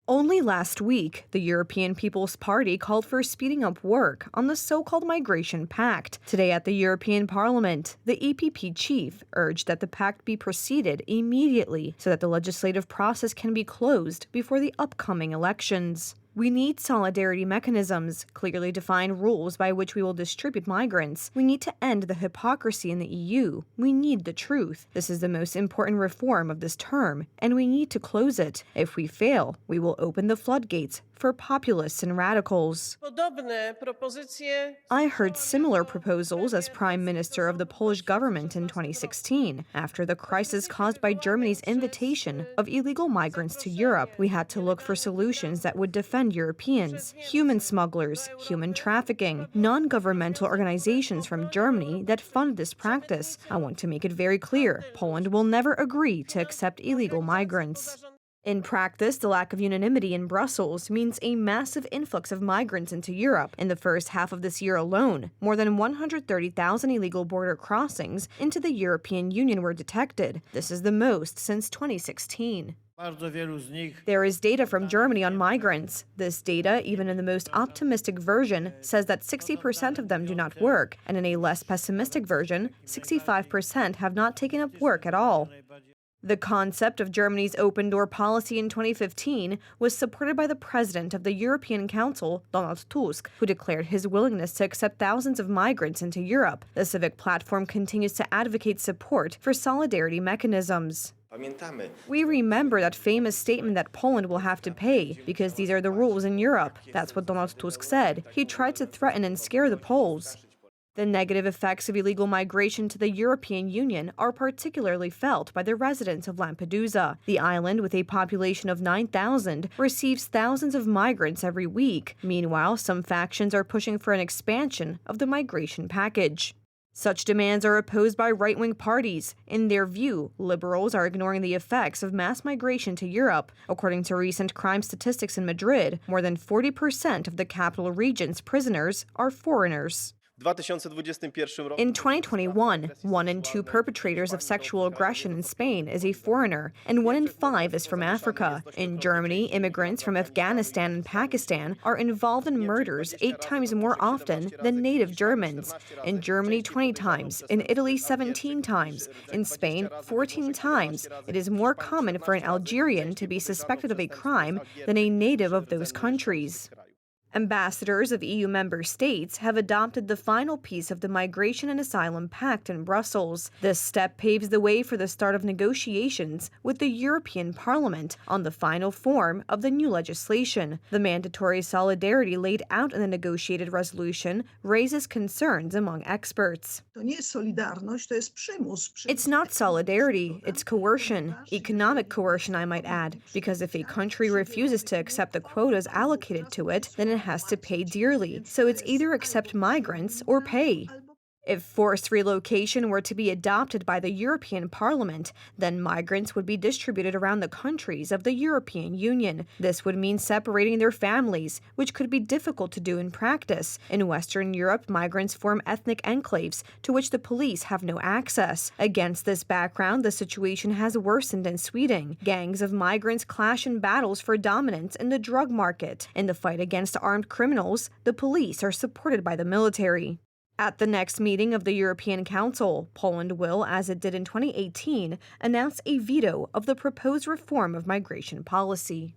Only last week, the European People's Party called for speeding up work on the so-called Migration Pact. Today at the European Parliament, the EPP chief urged that the pact be proceeded immediately so that the legislative process can be closed before the upcoming elections. We need solidarity mechanisms, clearly defined rules by which we will distribute migrants. We need to end the hypocrisy in the EU. We need the truth. This is the most important reform of this term, and we need to close it. If we fail, we will open the floodgates for populists and radicals. I heard similar proposals as Prime Minister of the Polish government in 2016. After the crisis caused by Germany's invitation of illegal migrants to Europe, we had to look for solutions that would defend Europeans. Human smugglers, human trafficking, non-governmental organizations from Germany that fund this practice. I want to make it very clear, Poland will never agree to accept illegal migrants. In practice, the lack of unanimity in Brussels means a massive influx of migrants into Europe. In the first half of this year alone, more than 130,000 illegal border crossings into the European Union were detected. This is the most since 2016. There is data from Germany on migrants. This data, even in the most optimistic version, says that 60% of them do not work, and in a less pessimistic version, 65% have not taken up work at all. The concept of Germany's open-door policy in 2015 was supported by the president of the European Council, Donald Tusk, who declared his willingness to accept thousands of migrants into Europe. The civic platform continues to advocate support for solidarity mechanisms. We remember that famous statement that Poland will have to pay because these are the rules in Europe. That's what Donald Tusk said. He tried to threaten and scare the Poles. The negative effects of illegal migration to the European Union are particularly felt by the residents of Lampedusa. The island, with a population of 9,000, receives thousands of migrants every week. Meanwhile, some factions are pushing for an expansion of the migration package. Such demands are opposed by right-wing parties. In their view, liberals are ignoring the effects of mass migration to Europe. According to recent crime statistics in Madrid, more than 40% of the capital region's prisoners are foreigners. In 2021, 1 in 2 perpetrators of sexual aggression in Spain is a foreigner, and 1 in 5 is from Africa. In Germany, immigrants from Afghanistan and Pakistan are involved in murders 8 times more often than native Germans. In Germany, 20 times. In Italy, 17 times. In Spain, 14 times. It is more common for an Algerian to be suspected of a crime than a native of those countries. Ambassadors of EU member states have adopted the final piece of the Migration and Asylum Pact in Brussels. This step paves the way for the start of negotiations with the European Parliament on the final form of the new legislation. The mandatory solidarity laid out in the negotiated resolution raises concerns among experts. It's not solidarity, it's coercion, economic coercion, I might add, because if a country refuses to accept the quotas allocated to it, then it has to pay dearly. So it's either accept migrants or pay. If forced relocation were to be adopted by the European Parliament, then migrants would be distributed around the countries of the European Union. This would mean separating their families, which could be difficult to do in practice. In Western Europe, migrants form ethnic enclaves to which the police have no access. Against this background, the situation has worsened in Sweden. Gangs of migrants clash in battles for dominance in the drug market. In the fight against armed criminals, the police are supported by the military. At the next meeting of the European Council, Poland will, as it did in 2018, announce a veto of the proposed reform of migration policy.